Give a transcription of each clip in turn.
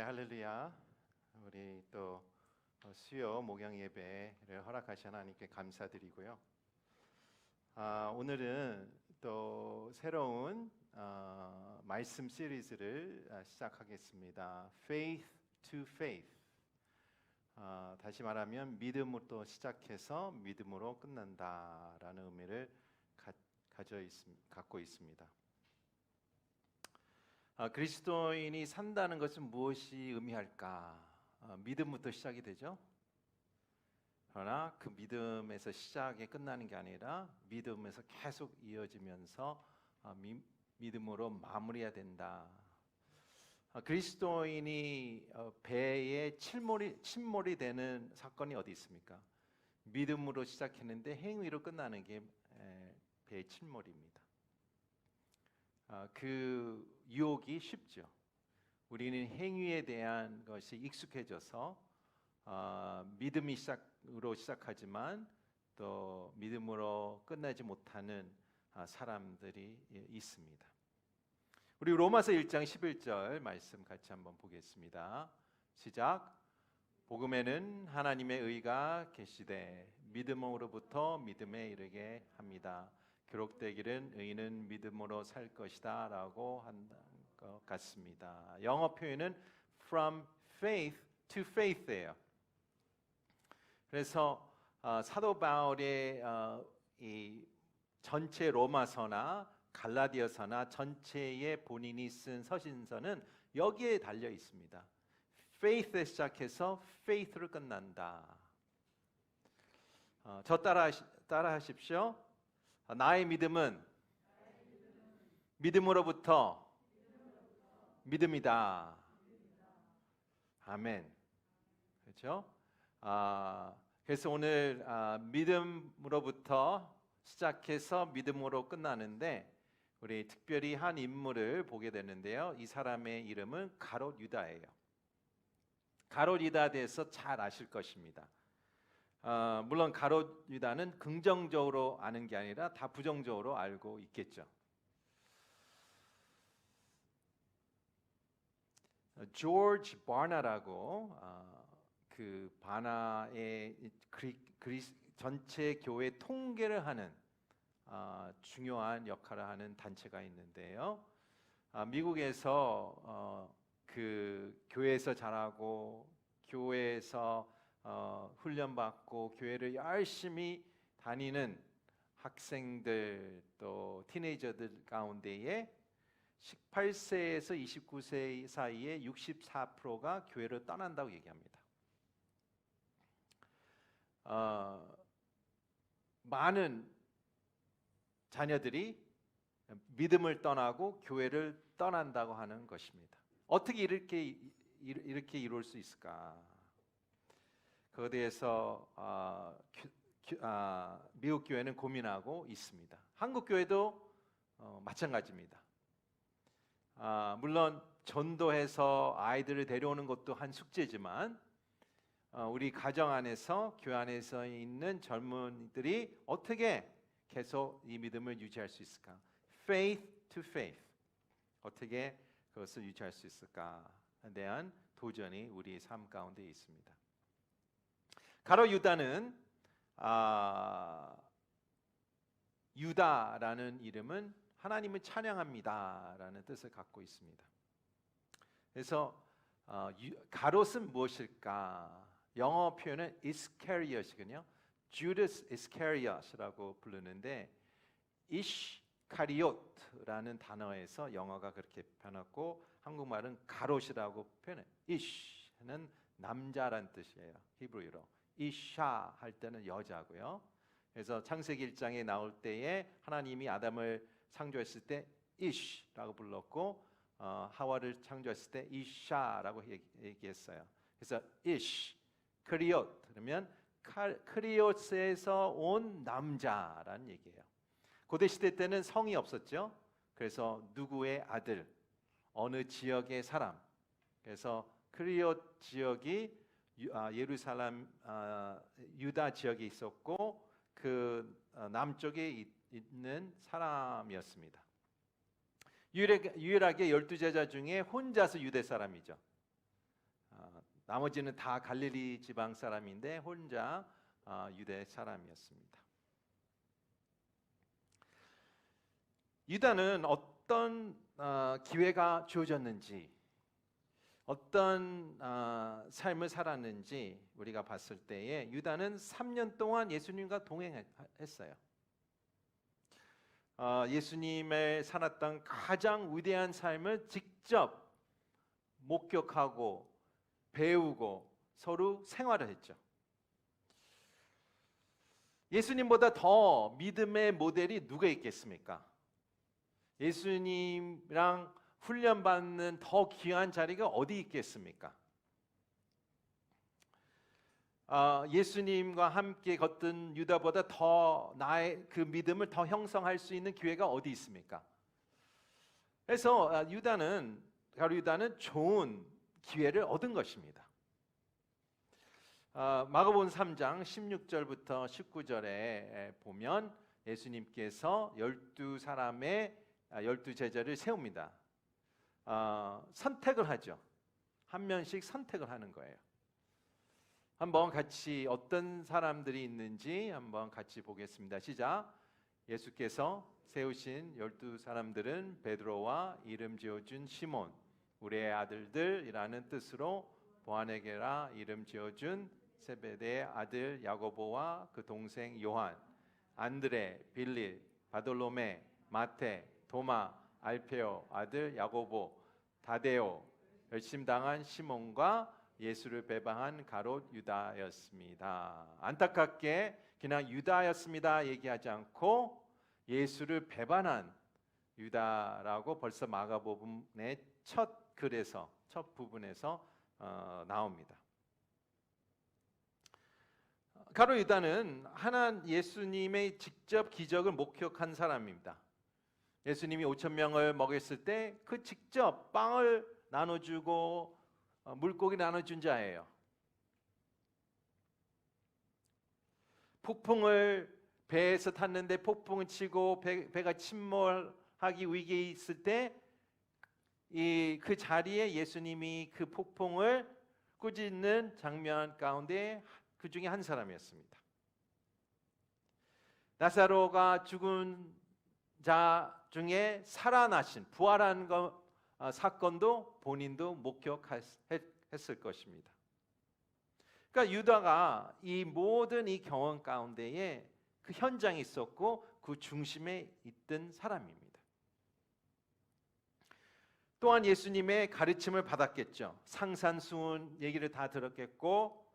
할렐루야. 우리 또 수요 목양 예배를 허락하신 하나님께 감사드리고요. 오늘은 또 새로운 말씀 시리즈를 시작하겠습니다. Faith to Faith. 다시 말하면 믿음으로 시작해서 믿음으로 끝난다라는 의미를 갖고 있습니다. 그리스도인이 산다는 것은 무엇이 의미할까? 믿음부터 시작이 되죠. 그러나 그 믿음에서 시작에 끝나는 게 아니라 믿음에서 계속 이어지면서 믿음으로 마무리해야 된다. 그리스도인이 배에 침몰이 되는 사건이 어디 있습니까? 믿음으로 시작했는데 행위로 끝나는 게 배의 침몰입니다. 그 유혹이 쉽죠. 우리는 행위에 대한 것이 익숙해져서 믿음으로 시작하지만 또 믿음으로 끝나지 못하는 사람들이 있습니다. 우리 로마서 1장 11절 말씀 같이 한번 보겠습니다. 시작. 복음에는 하나님의 의가 계시되 믿음으로부터 믿음에 이르게 합니다. 기록되기는 의인은 믿음으로 살 것이다 라고 한 것 같습니다. 영어 표현은 from faith to faith예요. 그래서 사도 바울의 이 전체 로마서나 갈라디아서나 전체의 본인이 쓴 서신서는 여기에 달려 있습니다. faith에 시작해서 faith로 끝난다. 저 따라 하십시오. 나의 믿음은 믿음으로부터 믿음이다. 아멘. 그렇죠? 그래서 오늘 믿음으로부터 시작해서 믿음으로 끝나는데 우리 특별히 한 인물을 보게 되는데요. 이 사람의 이름은 가롯 유다예요. 가롯 유다에 대해서 잘 아실 것입니다. 물론 가롯 유다는 긍정적으로 아는 게 아니라 다 부정적으로 알고 있겠죠. 조지 바나라고 그 바나의 전체 교회 통계를 하는 중요한 역할을 하는 단체가 있는데요. 미국에서 그 교회에서 자라고 교회에서 훈련받고 교회를 열심히 다니는 학생들 또 티네이저들 가운데에 18세에서 29세 사이에 64%가 교회를 떠난다고 얘기합니다. 많은 자녀들이 믿음을 떠나고 교회를 떠난다고 하는 것입니다. 어떻게 이렇게 이룰 수 있을까? 그에 대해서 미국 교회는 고민하고 있습니다. 한국 교회도 마찬가지입니다. 물론 전도해서 아이들을 데려오는 것도 한 숙제지만 우리 가정 안에서 교회 안에서 있는 젊은이들이 어떻게 계속 이 믿음을 유지할 수 있을까? Faith to faith. 어떻게 그것을 유지할 수 있을까에 대한 도전이 우리의 삶 가운데 있습니다. 가롯 유다는 유다라는 이름은 하나님을 찬양합니다라는 뜻을 갖고 있습니다. 그래서 가롯은 무엇일까? 영어 표현은 Iscariot이거든요. Judas Iscariot이라고 부르는데 이시카리옷라는 단어에서 영어가 그렇게 변했고 한국말은 가롯이라고 표현해. 이시는 남자란 뜻이에요. 히브리어로. 이샤 할 때는 여자고요. 그래서 창세기 1장에 나올 때에 하나님이 아담을 창조했을 때 이시라고 불렀고 하와를 창조했을 때 이샤라고 얘기했어요. 그래서 이시 크리옷 그러면 크리옷에서 온 남자라는 얘기예요. 고대 시대 때는 성이 없었죠. 그래서 누구의 아들, 어느 지역의 사람. 그래서 크리옷 지역이 예루살렘 유다 지역에 있었고 그 남쪽에 있는 사람이었습니다. 유일하게 12제자 중에 혼자서 유대 사람이죠. 나머지는 다 갈릴리 지방 사람인데 혼자 유대 사람이었습니다. 유다는 어떤 기회가 주어졌는지, 어떤 삶을 살았는지 우리가 봤을 때에 유다는 3년 동안 예수님과 동행했어요. 예수님의 살았던 가장 위대한 삶을 직접 목격하고 배우고 서로 생활을 했죠. 예수님보다 더 믿음의 모델이 누가 있겠습니까? 예수님이랑 훈련받는 더 귀한 자리가 어디 있겠습니까? 예수님과 함께 걷던 유다보다 더 나의 그 믿음을 더 형성할 수 있는 기회가 어디 있습니까? 그래서 가룟 유다는 좋은 기회를 얻은 것입니다. 마가복음 3장 16절부터 19절에 보면 예수님께서 12 제자를 세웁니다. 선택을 하죠. 한 명씩 선택을 하는 거예요. 한번 같이 어떤 사람들이 있는지 한번 같이 보겠습니다. 시작. 예수께서 세우신 12사람들은 베드로와 이름 지어준 시몬, 우리의 아들들이라는 뜻으로 보아네게라 이름 지어준 세베대의 아들 야고보와 그 동생 요한, 안드레, 빌립, 바돌로메, 마테, 도마, 알페오 아들 야고보, 다데오, 열심당한 시몬과 예수를 배반한 가롯 유다였습니다. 안타깝게 그냥 유다였습니다 얘기하지 않고 예수를 배반한 유다라고 벌써 마가복음의 첫 부분에서 나옵니다. 가롯 유다는 예수님의 직접 기적을 목격한 사람입니다. 예수님이 5,000명을 먹였을 때 그 직접 빵을 나눠주고 물고기 나눠준 자예요. 폭풍을 배에서 탔는데 폭풍을 치고 배가 침몰하기 위기에 있을 때 그 자리에 예수님이 그 폭풍을 꾸짖는 장면 가운데 그 중에 한 사람이었습니다. 나사로가 죽은 자 중에 살아나신 부활한 사건도 본인도 목격했을 것입니다. 그러니까 유다가 이 모든 이 경험 가운데에 그 현장에 있었고 그 중심에 있던 사람입니다. 또한 예수님의 가르침을 받았겠죠. 상산수훈 얘기를 다 들었겠고,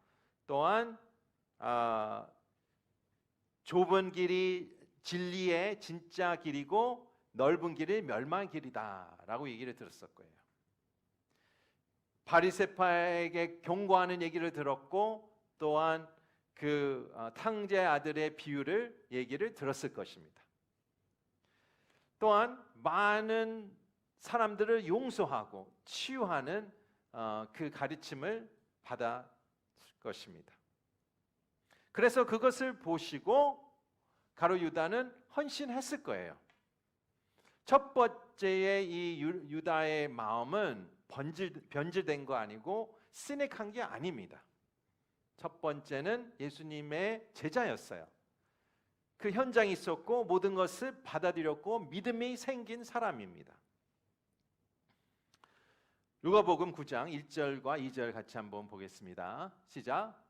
또한 좁은 길이 진리의 진짜 길이고 넓은 길이 멸망의 길이다라고 얘기를 들었을 거예요. 바리새파에게 경고하는 얘기를 들었고, 또한 그 탕제 아들의 얘기를 들었을 것입니다. 또한 많은 사람들을 용서하고 치유하는 그 가르침을 받았을 것입니다. 그래서 그것을 보시고 가롯 유다는 헌신했을 거예요. 첫 번째의 이 유다의 마음은 변질된 거 아니고 시닉한 게 아닙니다. 첫 번째는 예수님의 제자였어요. 그 현장에 있었고 모든 것을 받아들였고 믿음이 생긴 사람입니다. 누가복음 9장 1절과 2절 같이 한번 보겠습니다. 시작.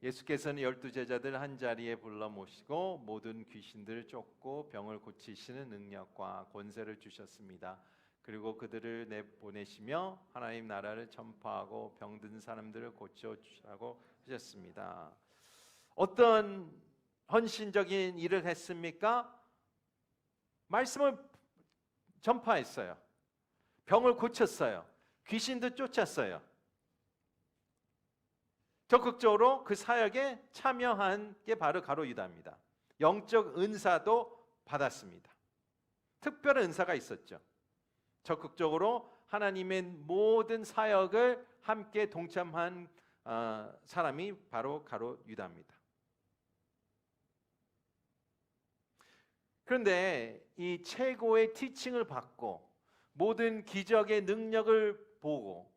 예수께서는 12 제자들 한 자리에 불러 모시고 모든 귀신들을 쫓고 병을 고치시는 능력과 권세를 주셨습니다. 그리고 그들을 내보내시며 하나님 나라를 전파하고 병든 사람들을 고쳐주시라고 하셨습니다. 어떤 헌신적인 일을 했습니까? 말씀을 전파했어요. 병을 고쳤어요. 귀신도 쫓았어요. 적극적으로 그 사역에 참여한 게 바로 가롯 유다입니다. 영적 은사도 받았습니다. 특별한 은사가 있었죠. 적극적으로 하나님의 모든 사역을 함께 동참한 사람이 바로 가롯 유다입니다. 그런데 이 최고의 티칭을 받고 모든 기적의 능력을 보고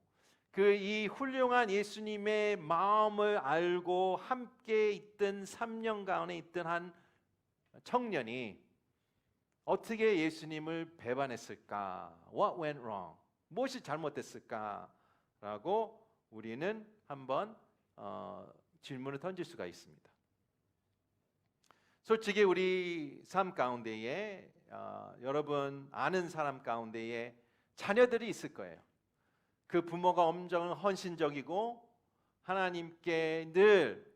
이 훌륭한 예수님의 마음을 알고 함께 있던 3년 가운데 있던 한 청년이 어떻게 예수님을 배반했을까? What went wrong? 무엇이 잘못됐을까라고 우리는 한번 질문을 던질 수가 있습니다. 솔직히 우리 삶 가운데에 여러분 아는 사람 가운데에 자녀들이 있을 거예요. 그 부모가 엄청 헌신적이고 하나님께 늘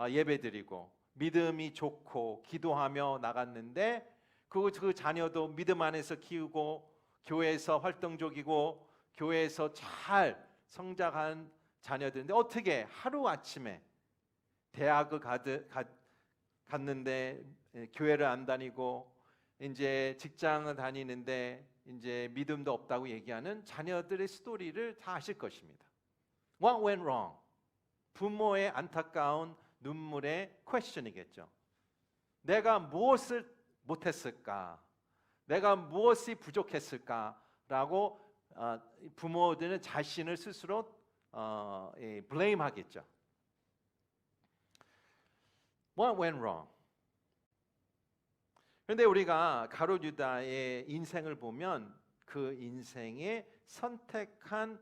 예배드리고 믿음이 좋고 기도하며 나갔는데 그 자녀도 믿음 안에서 키우고 교회에서 활동적이고 교회에서 잘 성장한 자녀들인데 어떻게 하루아침에 대학을 갔는데 교회를 안 다니고 이제 직장을 다니는데 이제 믿음도 없다고 얘기하는 자녀들의 스토리를 다 아실 것입니다. What went wrong? 부모의 안타까운 눈물의 퀘스천이겠죠. 내가 무엇을 못했을까? 내가 무엇이 부족했을까라고 부모들은 자신을 스스로 blame하겠죠. What went wrong? 그런데 우리가 가룟 유다의 인생을 보면 그 인생의 선택한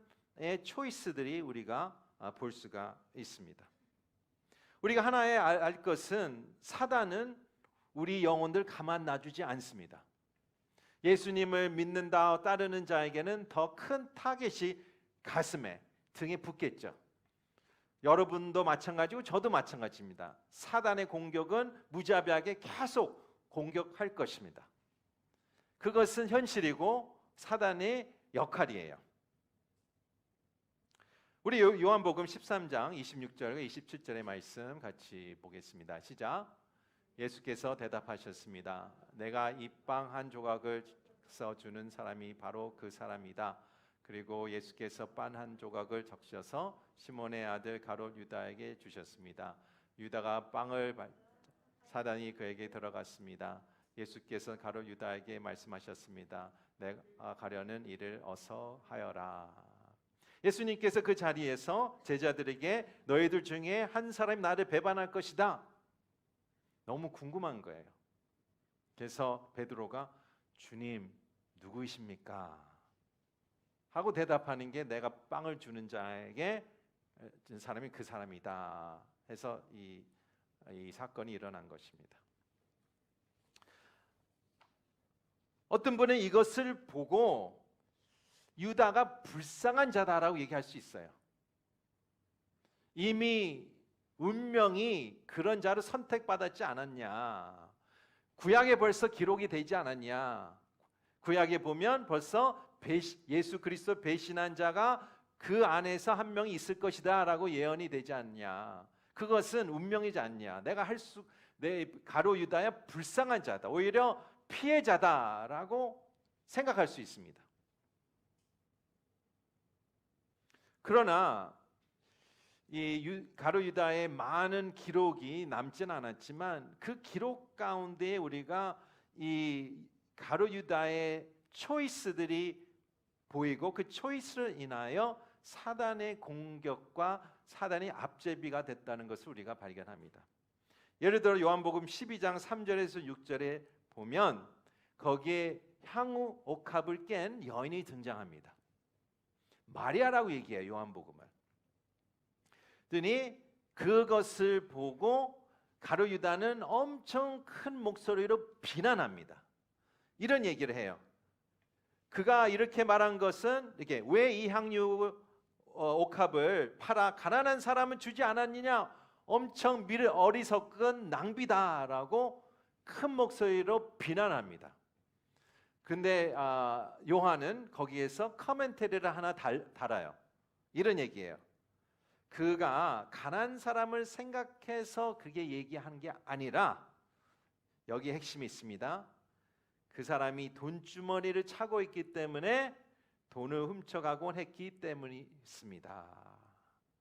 초이스들이 우리가 볼 수가 있습니다. 우리가 하나에 알 것은 사단은 우리 영혼들 가만 놔주지 않습니다. 예수님을 믿는다 따르는 자에게는 더 큰 타겟이 가슴에 등에 붙겠죠. 여러분도 마찬가지고 저도 마찬가지입니다. 사단의 공격은 무자비하게 계속 공격할 것입니다. 그것은 현실이고 사단의 역할이에요. 우리 요한복음 13장 26절과 27절의 말씀 같이 보겠습니다. 시작. 예수께서 대답하셨습니다. 내가 이 빵 한 조각을 써주는 사람이 바로 그 사람이다. 그리고 예수께서 빵 한 조각을 적셔서 시몬의 아들 가룟 유다에게 주셨습니다. 유다가 빵을 사단이 그에게 들어갔습니다. 예수께서 가룟 유다에게 말씀하셨습니다. 내가 가려는 일을 어서 하여라. 예수님께서 그 자리에서 제자들에게 너희들 중에 한 사람이 나를 배반할 것이다. 너무 궁금한 거예요. 그래서 베드로가 주님 누구이십니까? 하고 대답하는 게 내가 빵을 주는 자에게 준 사람이 그 사람이다 해서 이 사건이 일어난 것입니다. 어떤 분은 이것을 보고 유다가 불쌍한 자다라고 얘기할 수 있어요. 이미 운명이 그런 자를 선택받았지 않았냐. 구약에 벌써 기록이 되지 않았냐. 구약에 보면 벌써 예수 그리스도 배신한 자가 그 안에서 한 명이 있을 것이다 라고 예언이 되지 않냐. 그것은 운명이지 않냐. 내 가룟 유다야 불쌍한 자다. 오히려 피해자다라고 생각할 수 있습니다. 그러나 이 가룟 유다의 많은 기록이 남지는 않았지만 그 기록 가운데 우리가 이 가룟 유다의 초이스들이 보이고 그 초이스를 인하여 사단의 공격과 사단의 앞제비가 됐다는 것을 우리가 발견합니다. 예를 들어 요한복음 12장 3절에서 6절에 보면 거기에 향후 옥합을 깬 여인이 등장합니다. 마리아라고 얘기해요. 요한복음을. 그랬더니 그것을 보고 가룟 유다는 엄청 큰 목소리로 비난합니다. 이런 얘기를 해요. 그가 이렇게 말한 것은 이렇게 왜 이 향유 옥합을 팔아 가난한 사람은 주지 않았느냐? 엄청 어리석은 낭비다라고 큰 목소리로 비난합니다. 근데 요한은 거기에서 커멘터리를 하나 달아요. 이런 얘기예요. 그가 가난한 사람을 생각해서 그게 얘기한 게 아니라 여기 핵심이 있습니다. 그 사람이 돈주머니를 차고 있기 때문에 돈을 훔쳐가곤 했기 때문이었습니다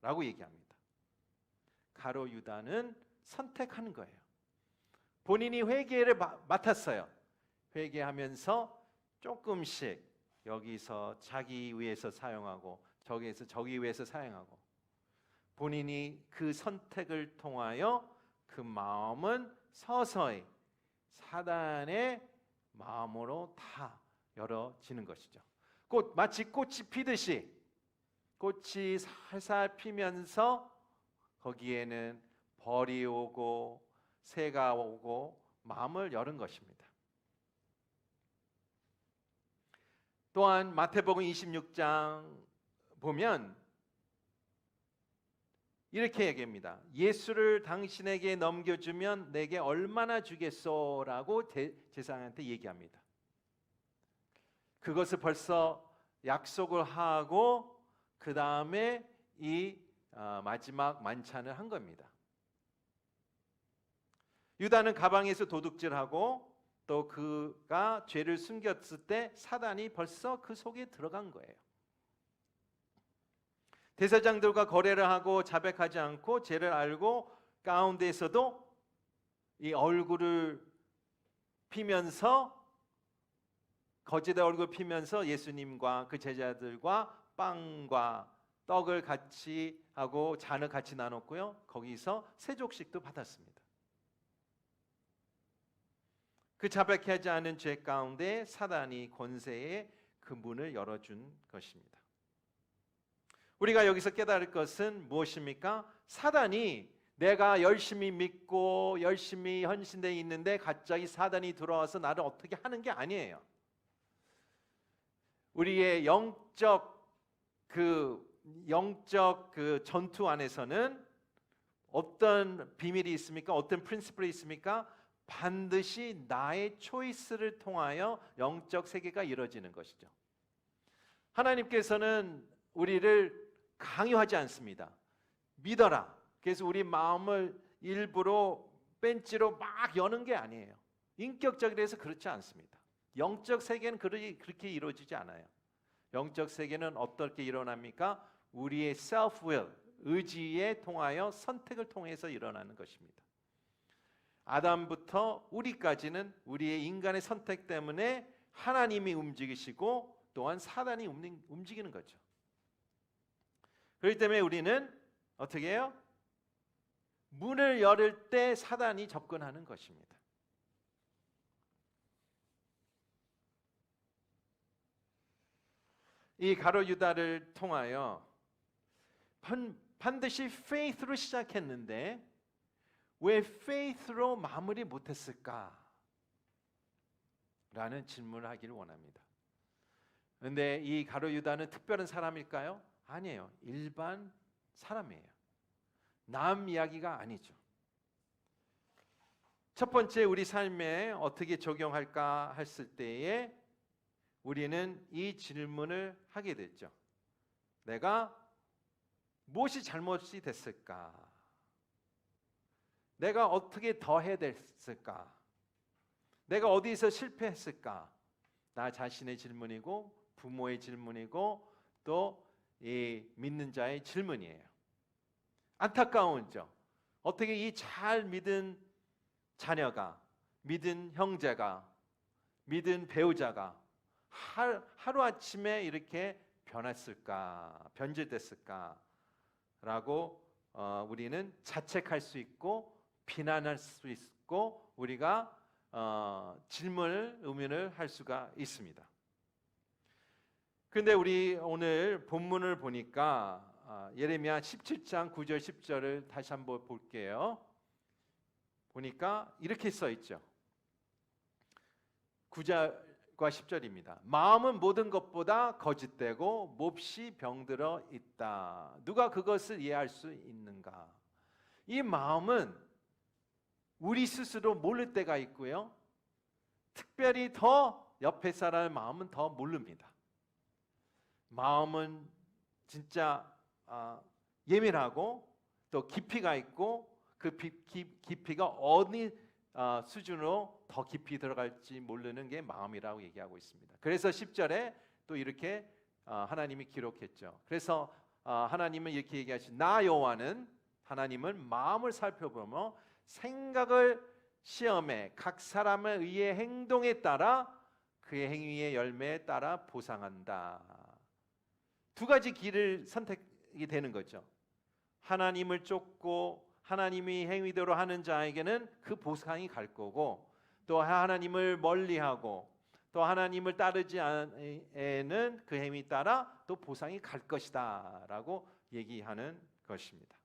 라고 얘기합니다. 가룟 유다는 선택하는 거예요. 본인이 회개를 맡았어요. 회개하면서 조금씩 여기서 자기 위해서 사용하고 저기 위해서 사용하고 본인이 그 선택을 통하여 그 마음은 서서히 사단의 마음으로 다 열어지는 것이죠. 마치 꽃이 피듯이 꽃이 살살 피면서 거기에는 벌이 오고 새가 오고 마음을 여는 것입니다. 또한 마태복음 26장 보면 이렇게 얘기합니다. 예수를 당신에게 넘겨주면 내게 얼마나 주겠소라고 제사장한테 얘기합니다. 그것을 벌써 약속을 하고 그 다음에 이 마지막 만찬을 한 겁니다. 유다는 가방에서 도둑질하고 또 그가 죄를 숨겼을 때 사단이 벌써 그 속에 들어간 거예요. 대제사장들과 거래를 하고 자백하지 않고 죄를 알고 가운데에서도 이 얼굴을 피면서 거짓의 얼굴 피면서 예수님과 그 제자들과 빵과 떡을 같이 하고 잔을 같이 나눴고요. 거기서 세족식도 받았습니다. 그 자백하지 않은 죄 가운데 사단이 권세에 그 문을 열어준 것입니다. 우리가 여기서 깨달을 것은 무엇입니까? 사단이 내가 열심히 믿고 열심히 헌신되어 있는데 갑자기 사단이 들어와서 나를 어떻게 하는 게 아니에요. 우리의 영적 전투 안에서는 어떤 비밀이 있습니까? 어떤 프린시플이 있습니까? 반드시 나의 초이스를 통하여 영적 세계가 이루어지는 것이죠. 하나님께서는 우리를 강요하지 않습니다. 믿어라. 그래서 우리 마음을 일부러 벤치로 막 여는 게 아니에요. 인격적으로 해서 그렇지 않습니다. 영적 세계는 그렇게 이루어지지 않아요. 영적 세계는 어떻게 일어납니까? 우리의 self-will, 의지에 통하여 선택을 통해서 일어나는 것입니다. 아담부터 우리까지는 우리의 인간의 선택 때문에 하나님이 움직이시고 또한 사단이 움직이는 거죠. 그렇기 때문에 우리는 어떻게 해요? 문을 열을 때 사단이 접근하는 것입니다. 이 가룟 유다를 통하여 반드시 faith로 시작했는데 왜 faith로 마무리 못했을까? 라는 질문을 하기를 원합니다. 그런데 이 가룟 유다는 특별한 사람일까요? 아니에요. 일반 사람이에요. 남 이야기가 아니죠. 첫 번째 우리 삶에 어떻게 적용할까 했을 때에 우리는 이 질문을 하게 됐죠. 내가 무엇이 잘못이 됐을까? 내가 어떻게 더 해야 됐을까? 내가 어디서 실패했을까? 나 자신의 질문이고 부모의 질문이고 또 이 믿는 자의 질문이에요. 안타까운죠. 어떻게 이 잘 믿은 자녀가, 믿은 형제가, 믿은 배우자가 하루아침에 이렇게 변질됐을까? 라고 우리는 자책할 수 있고 비난할 수 있고 우리가 의문을 할 수가 있습니다. 그런데 우리 오늘 본문을 보니까 예레미야 17장 9절 10절을 다시 한번 볼게요. 보니까 이렇게 써 있죠. 9절과 10절입니다. 마음은 모든 것보다 거짓되고 몹시 병들어 있다. 누가 그것을 이해할 수 있는가? 이 마음은 우리 스스로 모를 때가 있고요. 특별히 더 옆에 사람의 마음은 더 모릅니다. 마음은 진짜 예민하고 또 깊이가 있고 그 깊이가 어느 수준으로 더 깊이 들어갈지 모르는 게 마음이라고 얘기하고 있습니다. 그래서 10절에 또 이렇게 하나님이 기록했죠. 그래서 하나님은 이렇게 얘기하시죠. 나 여호와는 하나님은 마음을 살펴보며 생각을 시험해 각 사람의 의의 행동에 따라 그의 행위의 열매에 따라 보상한다. 두 가지 길을 선택이 되는 거죠. 하나님을 쫓고 하나님이 행위대로 하는 자에게는 그 보상이 갈 거고, 또 하나님을 멀리하고 또 하나님을 따르지 않는 그 행위 따라 또 보상이 갈 것이다 라고 얘기하는 것입니다.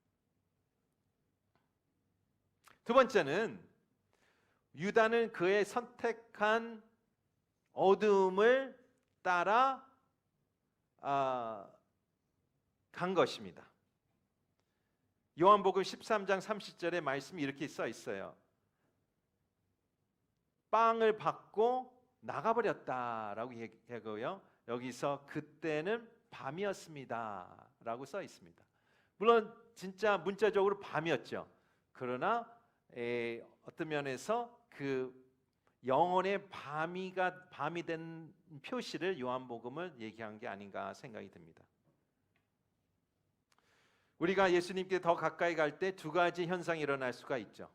두 번째는 유다는 그의 선택한 어두움을 따라 간 것입니다. 요한복음 13장 30절에 말씀이 이렇게 써 있어요. 빵을 받고 나가버렸다라고 얘기하고요. 여기서 그때는 밤이었습니다 라고 써 있습니다. 물론 진짜 문자적으로 밤이었죠. 그러나 어떤 면에서 그 영혼의 밤이 된 표시를 요한복음은 얘기한 게 아닌가 생각이 듭니다. 우리가 예수님께 더 가까이 갈 때 두 가지 현상이 일어날 수가 있죠.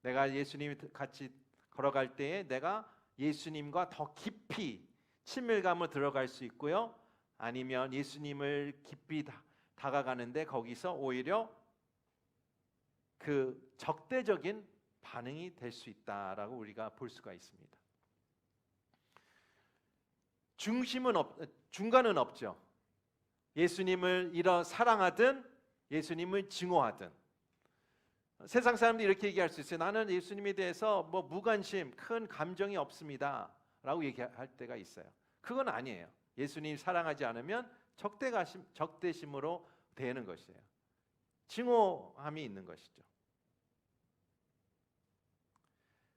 내가 예수님이 같이 걸어갈 때에 내가 예수님과 더 깊이 친밀감을 들어갈 수 있고요. 아니면 예수님을 깊이 다가가는데 거기서 오히려 그 적대적인 반응이 될 수 있다라고 우리가 볼 수가 있습니다. 중간은 없죠. 예수님을 사랑하든 예수님을 증오하든. 세상 사람들이 이렇게 얘기할 수 있어요. 나는 예수님에 대해서 무관심, 큰 감정이 없습니다 라고 얘기할 때가 있어요. 그건 아니에요. 예수님 사랑하지 않으면 적대심으로 되는 것이에요. 증오함이 있는 것이죠.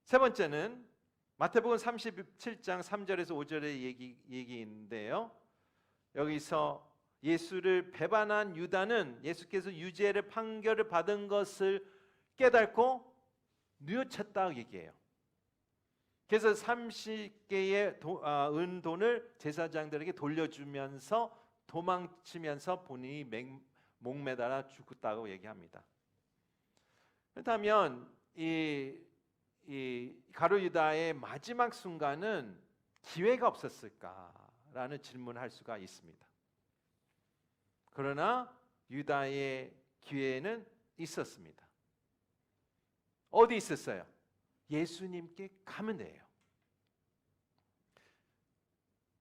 세 번째는 마태복음 37장 3절에서 5절의 얘기인데요. 여기서 예수를 배반한 유다는 예수께서 유죄를 판결을 받은 것을 깨닫고 뉘우쳤다고 얘기해요. 그래서 30개의 은돈을 제사장들에게 돌려주면서 도망치면서 본인이 목매달아 죽었다고 얘기합니다. 그렇다면 이 가룟 유다의 마지막 순간은 기회가 없었을까라는 질문을 할 수가 있습니다. 그러나 유다의 기회는 있었습니다. 어디 있었어요? 예수님께 가면 돼요.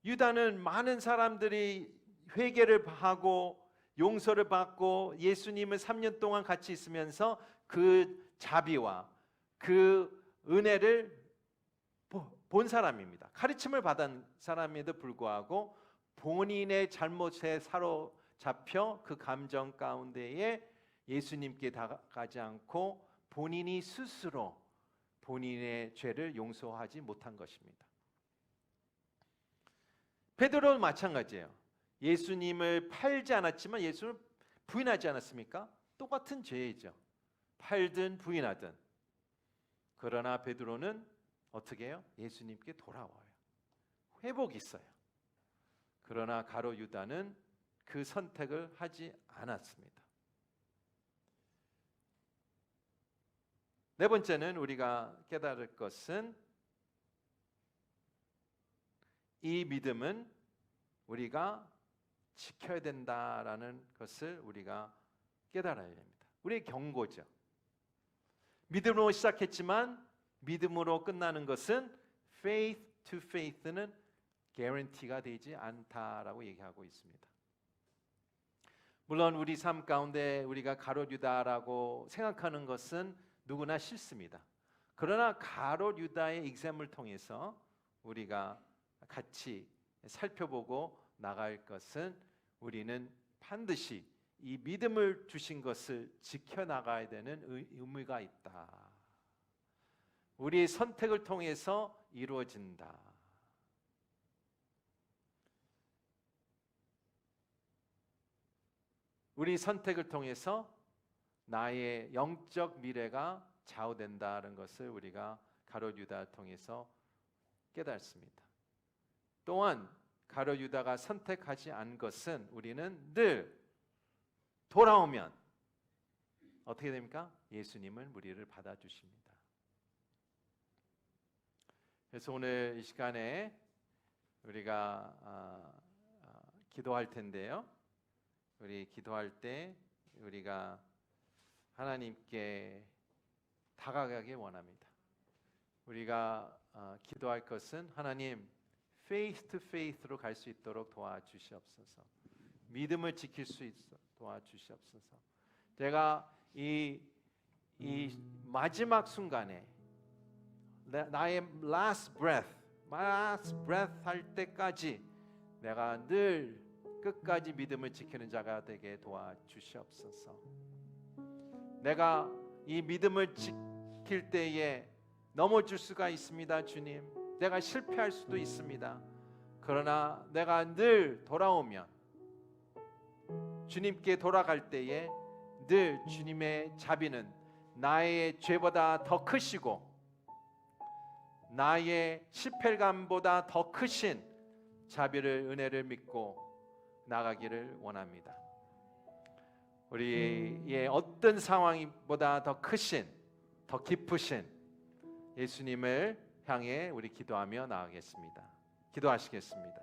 유다는 많은 사람들이 회개를 하고 용서를 받고 예수님을 3년 동안 같이 있으면서 그 자비와 그 은혜를 본 사람입니다. 가르침을 받은 사람에도 불구하고 본인의 잘못에 사로잡혀 그 감정 가운데에 예수님께 다가가지 않고 본인이 스스로 본인의 죄를 용서하지 못한 것입니다. 베드로는 마찬가지예요. 예수님을 팔지 않았지만 예수를 부인하지 않았습니까? 똑같은 죄이죠. 팔든 부인하든. 그러나 베드로는 어떻게 해요? 예수님께 돌아와요. 회복이 있어요. 그러나 가룟 유다는 그 선택을 하지 않았습니다. 네 번째는 우리가 깨달을 것은 이 믿음은 우리가 지켜야 된다라는 것을 우리가 깨달아야 됩니다. 우리의 경고죠. 믿음으로 시작했지만 믿음으로 끝나는 것은 faith to faith는 guarantee가 되지 않다라고 얘기하고 있습니다. 물론 우리 삶 가운데 우리가 가룟 유다라고 생각하는 것은 누구나 싫습니다. 그러나 가룟 유다의 exam을 통해서 우리가 같이 살펴보고 나갈 것은 우리는 반드시 이 믿음을 주신 것을 지켜나가야 되는 의무가 있다. 우리의 선택을 통해서 이루어진다. 우리 선택을 통해서 나의 영적 미래가 좌우된다는 것을 우리가 가룟 유다를 통해서 깨닫습니다. 또한 가룟 유다가 선택하지 않은 것은 우리는 늘 돌아오면 어떻게 됩니까? 예수님은 우리를 받아주십니다. 그래서 오늘 이 시간에 우리가 기도할 텐데요. 우리 기도할 때 우리가 하나님께 다가가길 원합니다. 우리가 기도할 것은 하나님 faith to faith로 갈 수 있도록 도와주시옵소서. 믿음을 지킬 수 있어 도와주시옵소서. 제가 이 마지막 순간에 나의 last breath 할 때까지 내가 늘 끝까지 믿음을 지키는 자가 되게 도와주시옵소서. 내가 이 믿음을 지킬 때에 넘어질 수가 있습니다, 주님. 내가 실패할 수도 있습니다. 그러나 내가 늘 돌아오면 주님께 돌아갈 때에 늘 주님의 자비는 나의 죄보다 더 크시고 나의 실패감보다 더 크신 자비를 은혜를 믿고 나가기를 원합니다. 우리의 어떤 상황보다 더 크신 더 깊으신 예수님을 향해 우리 기도하며 나아가겠습니다. 기도하시겠습니다.